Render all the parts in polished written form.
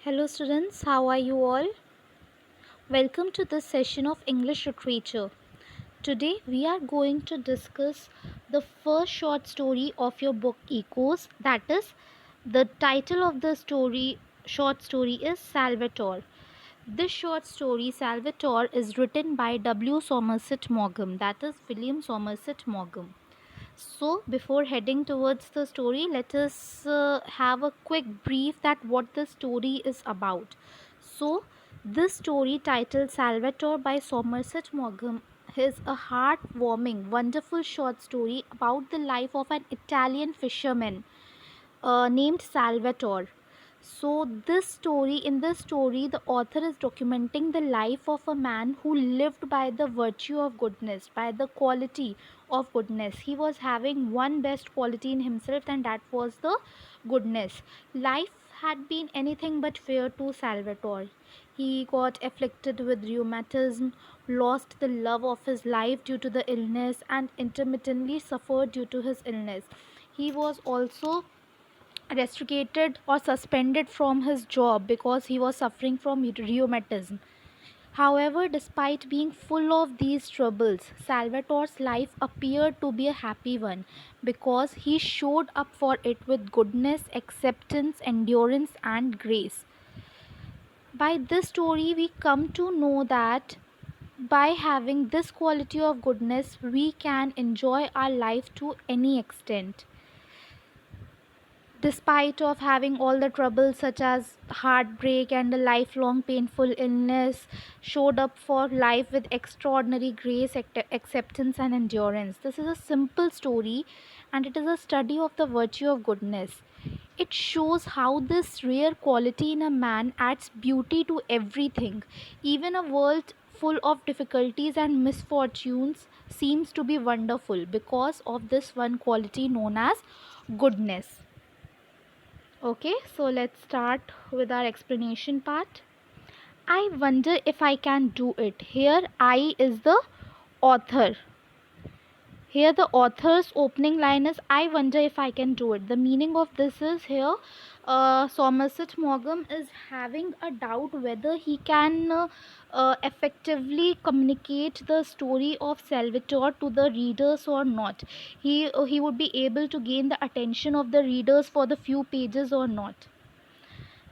Hello students, how are you all? Welcome to this session of English literature. Today we are going to discuss the first short story of your book Echoes. That is, the title of the short story is Salvatore. This short story Salvatore is written by W. Somerset Maugham, that is William Somerset Maugham. So, before heading towards the story, let us have a quick brief that what the story is about. So, this story titled Salvatore by Somerset Maugham is a heartwarming, wonderful short story about the life of an Italian fisherman named Salvatore. So, in this story, the author is documenting the life of a man who lived by the virtue of goodness, by the quality of goodness. He was having one best quality in himself, and that was the goodness. Life had been anything but fair to Salvatore. He got afflicted with rheumatism, lost the love of his life due to the illness, and intermittently suffered due to his illness. He was also restricted or suspended from his job because he was suffering from rheumatism. However, despite being full of these troubles, Salvatore's life appeared to be a happy one because he showed up for it with goodness, acceptance, endurance, and grace. By this story, we come to know that by having this quality of goodness, we can enjoy our life to any extent despite of having all the troubles such as heartbreak and a lifelong painful illness, showed up for life with extraordinary grace, acceptance and endurance. This is a simple story and it is a study of the virtue of goodness. It shows how this rare quality in a man adds beauty to everything. Even a world full of difficulties and misfortunes seems to be wonderful because of this one quality known as goodness. Okay, so let's start with our explanation part. I wonder if I can do it. Here, I is the author. Here, the author's opening line is I wonder if I can do it. The meaning of this is here Somerset Maugham is having a doubt whether he can effectively communicate the story of Salvatore to the readers or not. He would be able to gain the attention of the readers for the few pages or not.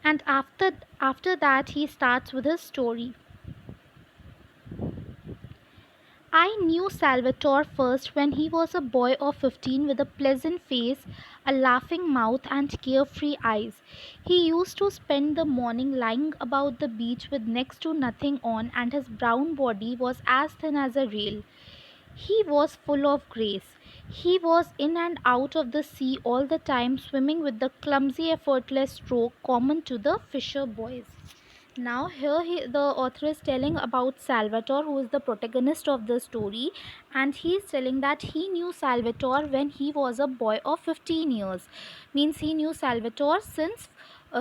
And after that, he starts with his story. I knew Salvatore first when he was a boy of 15 with a pleasant face, a laughing mouth, and carefree eyes. He used to spend the morning lying about the beach with next to nothing on, and his brown body was as thin as a rail. He was full of grace. He was in and out of the sea all the time, swimming with the clumsy, effortless stroke common to the fisher boys. Now, here the author is telling about Salvatore, who is the protagonist of the story, and he is telling that he knew Salvatore when he was a boy of 15 years. Means he knew Salvatore since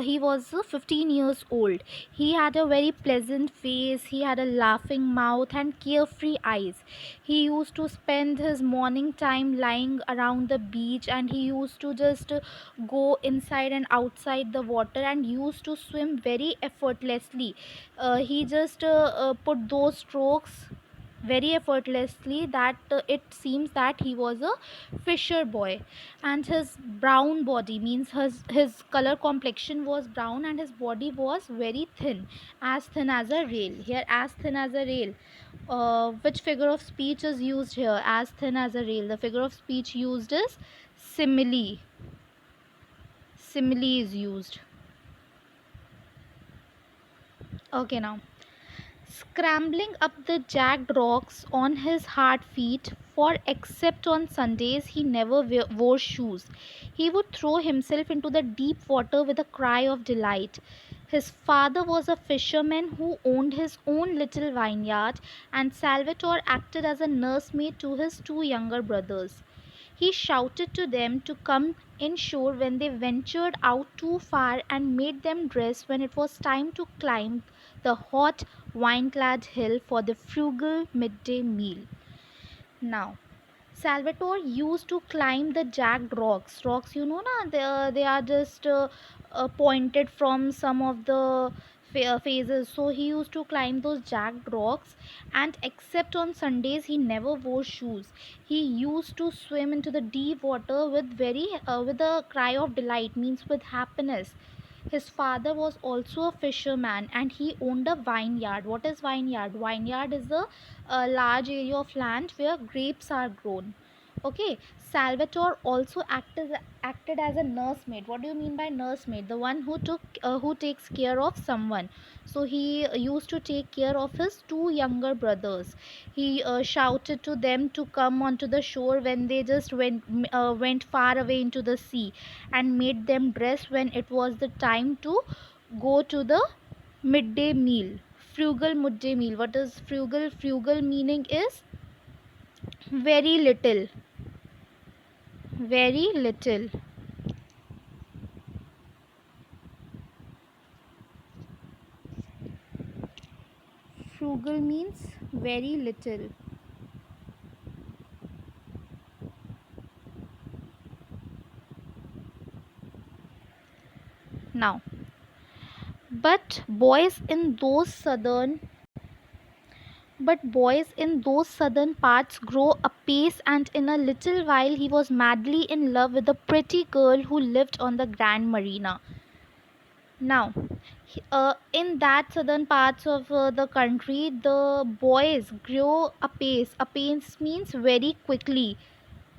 he was 15 years old. He had a very pleasant face, he had a laughing mouth, and carefree eyes. He used to spend his morning time lying around the beach, and he used to just go inside and outside the water and used to swim very effortlessly. He just put those strokes very effortlessly that it seems that he was a fisher boy. And his brown body means his color complexion was brown and his body was very thin, as thin as a rail. Here, as thin as a rail, which figure of speech is used here? As thin as a rail, the figure of speech used is simile. Simile is used. Okay, now scrambling up the jagged rocks on his hard feet, for except on Sundays he never wore shoes, he would throw himself into the deep water with a cry of delight. His father was a fisherman who owned his own little vineyard, and Salvatore acted as a nursemaid to his two younger brothers. He shouted to them to come inshore when they ventured out too far and made them dress when it was time to climb the hot, vine clad hill for the frugal midday meal. Now, Salvatore used to climb the jagged rocks. Rocks, you know, na, they are just pointed from some of the phases. So he used to climb those jagged rocks, and except on Sundays, he never wore shoes. He used to swim into the deep water with a cry of delight, means with happiness. His father was also a fisherman, and he owned a vineyard. What is vineyard? Vineyard is a large area of land where grapes are grown. Okay, Salvatore also acted as a nursemaid. What do you mean by nursemaid? The one who takes care of someone. So he used to take care of his two younger brothers. He shouted to them to come onto the shore when they just went far away into the sea, and made them dress when it was the time to go to the midday meal. Frugal midday meal. What is frugal? Frugal meaning is very little, very little. Frugal means very little. Now, but boys in those southern parts grow apace, and in a little while he was madly in love with a pretty girl who lived on the Grand Marina. Now, in that southern parts of the country, the boys grow apace. Apace means very quickly.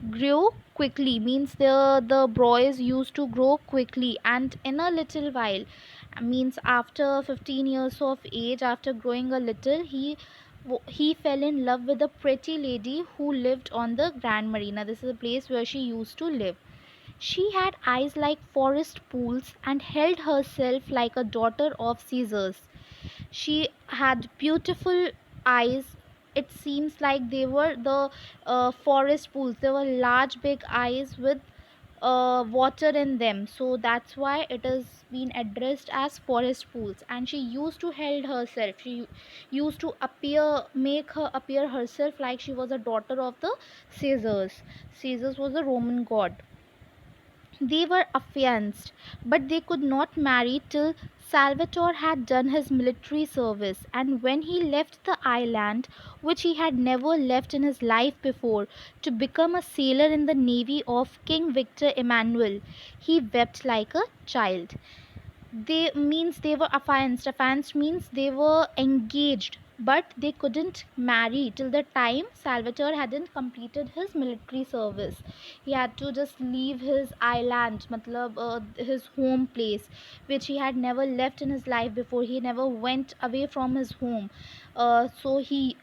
Grew quickly means the boys used to grow quickly, and in a little while means after 15 years of age, after growing a little, he fell in love with a pretty lady who lived on the Grand Marina. This is a place where she used to live. She had eyes like forest pools and held herself like a daughter of Caesar's. She had beautiful eyes. It seems like they were the forest pools. They were large, big eyes with water in them. So that's why it is been addressed as forest pools. And she used to held herself. She used to make her appear herself like she was a daughter of the Caesars. Caesars was a Roman god. They were affianced, but they could not marry till Salvatore had done his military service, and when he left the island, which he had never left in his life before, to become a sailor in the navy of King Victor Emmanuel, he wept like a child. They were affianced. Affianced means they were engaged, but they couldn't marry till the time Salvatore hadn't completed his military service. He had to just leave his island, matlab, his home place, which he had never left in his life before. He never went away from his home. So he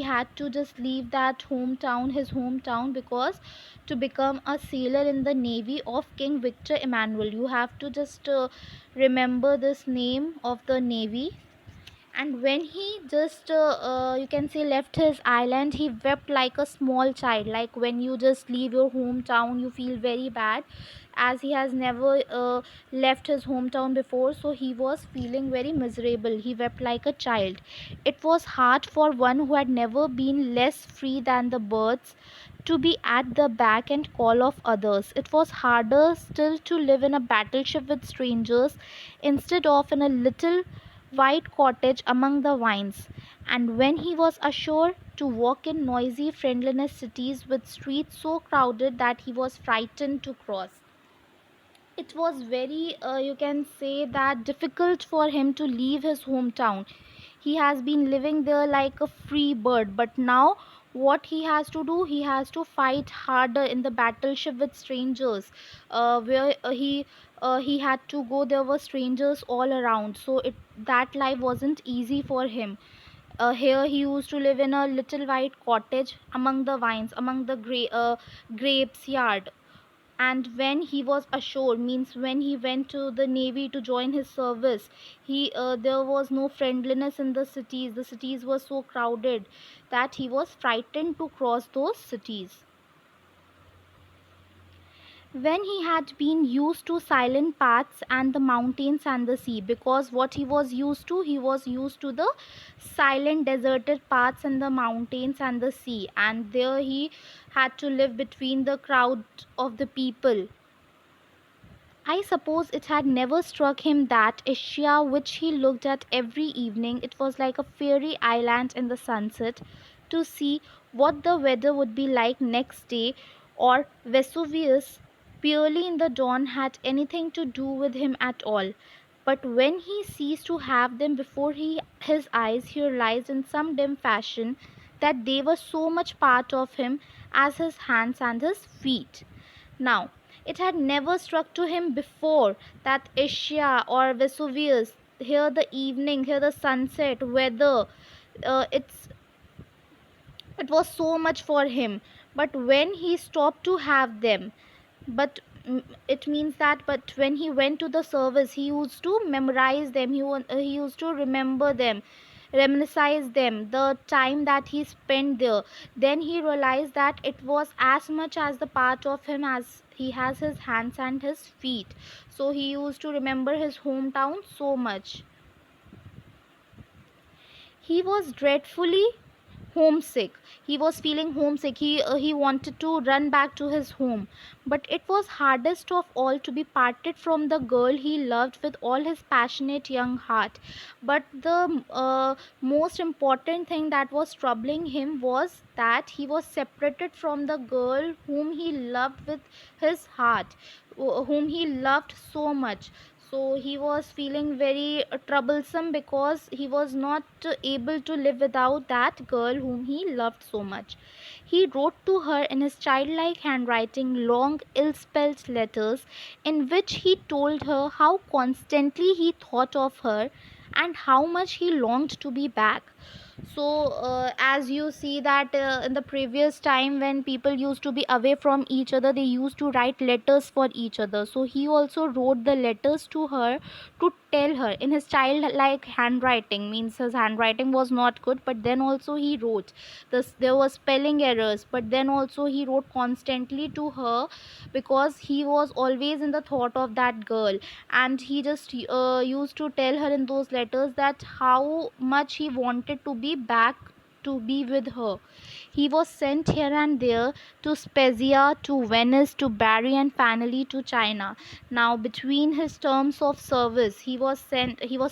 had to just leave that hometown, his hometown, because to become a sailor in the navy of King Victor Emmanuel. You have to just remember this name of the navy. And when he just you can say left his island, he wept like a small child. Like when you just leave your hometown, you feel very bad, as he has never left his hometown before, so he was feeling very miserable. He wept like a child. It was hard for one who had never been less free than the birds to be at the back and call of others. It was harder still to live in a battleship with strangers instead of in a little white cottage among the vines. And when he was assured to walk in noisy, friendless cities with streets so crowded that he was frightened to cross, it was very you can say that difficult for him to leave his hometown. He has been living there like a free bird, but now what he has to do, he has to fight harder in the battleship with strangers, where he had to go. There were strangers all around, so it that life wasn't easy for him. Here he used to live in a little white cottage among the vines, among the grapes yard. And when he was assured, means when he went to the navy to join his service, he there was no friendliness in the cities. The cities were so crowded that he was frightened to cross those cities. When he had been used to silent paths and the mountains and the sea, because what he was used to the silent deserted paths and the mountains and the sea, and there he had to live between the crowd of the people. I suppose it had never struck him that Asia, which he looked at every evening, it was like a fairy island in the sunset, to see what the weather would be like next day, or Vesuvius, purely in the dawn, had anything to do with him at all. But when he ceased to have them before his eyes, he realized in some dim fashion that they were so much part of him as his hands and his feet. Now, it had never struck to him before that Asia or Vesuvius, here the evening, here the sunset, weather, it's it was so much for him. But when he stopped to have them, but it means that, but when he went to the service, he used to memorize them, he used to remember them, reminisce them, the time that he spent there. Then he realized that it was as much as the part of him as he has his hands and his feet. So he used to remember his hometown so much. He was dreadfully homesick. He was feeling homesick. He wanted to run back to his home. But it was hardest of all to be parted from the girl he loved with all his passionate young heart. But the most important thing that was troubling him was that he was separated from the girl whom he loved with his heart, whom he loved so much. So he was feeling very troublesome because he was not able to live without that girl whom he loved so much. He wrote to her in his childlike handwriting long ill spelled letters in which he told her how constantly he thought of her and how much he longed to be back. So as you see that in the previous time when people used to be away from each other, they used to write letters for each other. So he also wrote the letters to her to tell her in his childlike handwriting. Means his handwriting was not good, but then also he wrote this, there was spelling errors, but then also he wrote constantly to her because he was always in the thought of that girl. And he just used to tell her in those letters that how much he wanted to be back to be with her. He was sent here and there, to Spezia, to Venice, to Bari, and finally to China. Now, between his terms of service, he was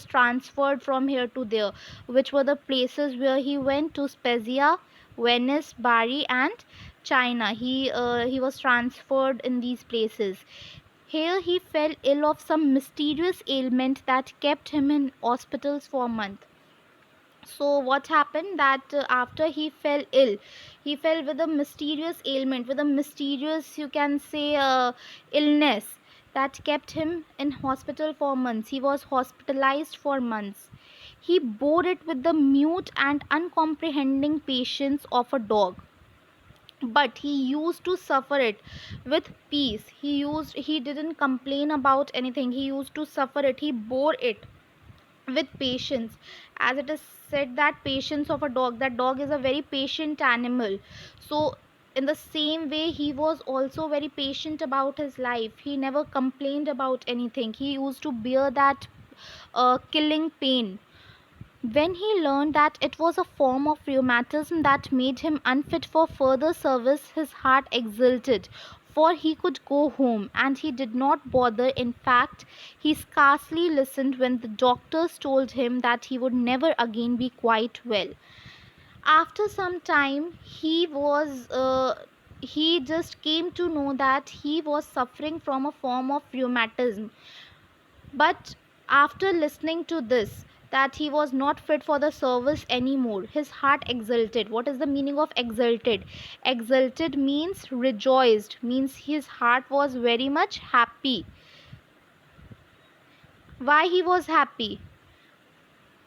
transferred from here to there, which were the places where he went to: Spezia, Venice, Bari, and China. He was transferred in these places. Here he fell ill of some mysterious ailment that kept him in hospitals for a month. So what happened that after he fell ill, he fell with a mysterious ailment, with a mysterious, you can say, illness that kept him in hospital for months. He was hospitalized for months. He bore it with the mute and uncomprehending patience of a dog, but he used to suffer it with peace. He didn't complain about anything. He used to suffer it, he bore it with patience. As it is said that patience of a dog, that dog is a very patient animal. So in the same way, he was also very patient about his life. He never complained about anything. He used to bear that killing pain. When he learned that it was a form of rheumatism that made him unfit for further service, his heart exulted, for he could go home, and he did not bother. In fact, he scarcely listened when the doctors told him that he would never again be quite well. After some time, he just came to know that he was suffering from a form of rheumatism. But after listening to this, that he was not fit for the service anymore, his heart exulted. What is the meaning of exulted? Exulted means rejoiced, means his heart was very much happy. Why he was happy?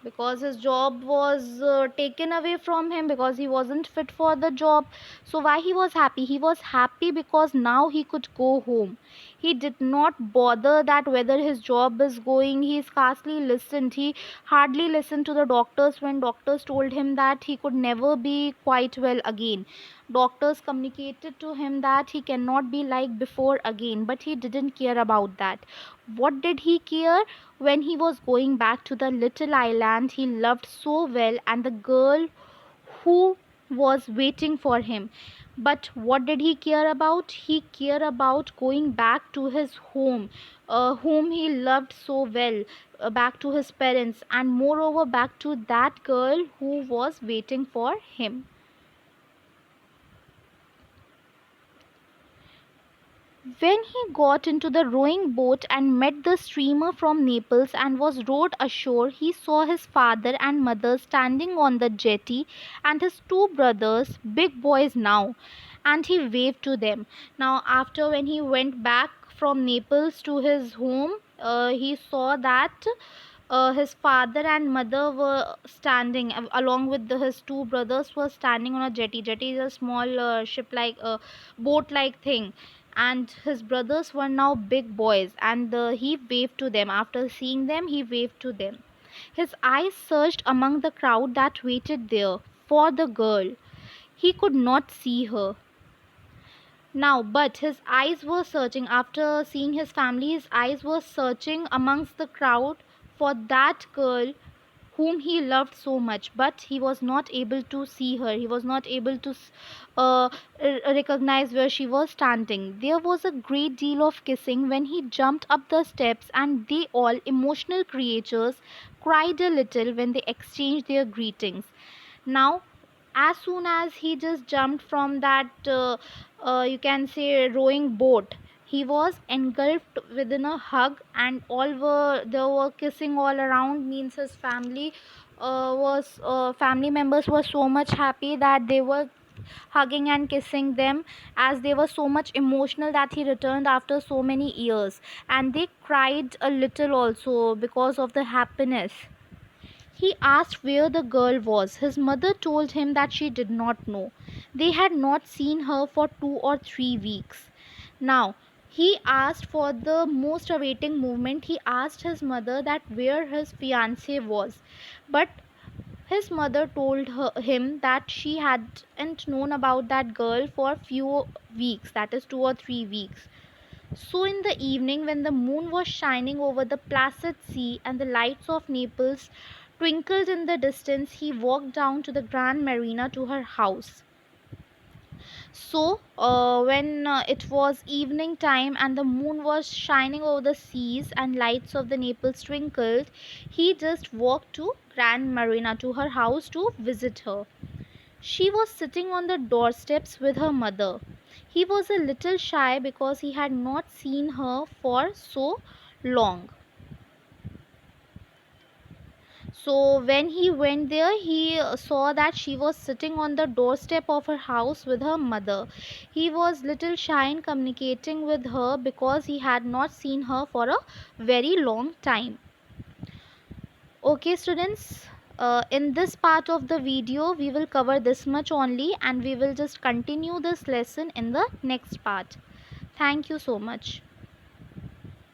Because his job was taken away from him, because he wasn't fit for the job. So why he was happy? He was happy because now he could go home. He did not bother that whether his job is going. He scarcely listened. He hardly listened to the doctors when doctors told him that he could never be quite well again. Doctors communicated to him that he cannot be like before again, but he didn't care about that. What did he care? When he was going back to the little island he loved so well, and the girl who was waiting for him. But what did he care about? He cared about going back to his home, whom he loved so well, back to his parents, and moreover back to that girl who was waiting for him. When he got into the rowing boat and met the steamer from Naples and was rowed ashore, he saw his father and mother standing on the jetty and his two brothers, big boys now, and he waved to them. Now, after when he went back from Naples to his home, he saw that his father and mother were standing along with his two brothers were standing on a jetty. Jetty is a small ship like boat like thing, and his brothers were now big boys, and he waved to them. After seeing them, he waved to them. His eyes searched among the crowd that waited there for the girl. He could not see her now, but his eyes were searching. After seeing his family, his eyes were searching amongst the crowd for that girl whom he loved so much, but he was not able to see her. He was not able to recognize where she was standing. There was a great deal of kissing when he jumped up the steps, and they all, emotional creatures, cried a little when they exchanged their greetings. Now, as soon as he just jumped from that you can say rowing boat, he was engulfed within a hug, and all were there were kissing all around. Means his family was family members were so much happy that they were hugging and kissing them, as they were so much emotional that he returned after so many years, and they cried a little also because of the happiness. He asked where the girl was. His mother told him that she did not know. They had not seen her for 2 or 3 weeks. Now, he asked for the most awaiting moment. He asked his mother that where his fiancée was. But his mother told him that she hadn't known about that girl for few weeks, that is 2 or 3 weeks. So, in the evening, when the moon was shining over the placid sea and the lights of Naples twinkled in the distance, he walked down to the Grand Marina to her house. So, when it was evening time and the moon was shining over the seas and lights of the Naples twinkled, he just walked to Grand Marina to her house to visit her. She was sitting on the doorsteps with her mother. He was a little shy because he had not seen her for so long. So when he went there, he saw that she was sitting on the doorstep of her house with her mother. He was little shy in communicating with her because he had not seen her for a very long time. Okay, students, in this part of the video we will cover this much only, and we will just continue this lesson in the next part. Thank you so much.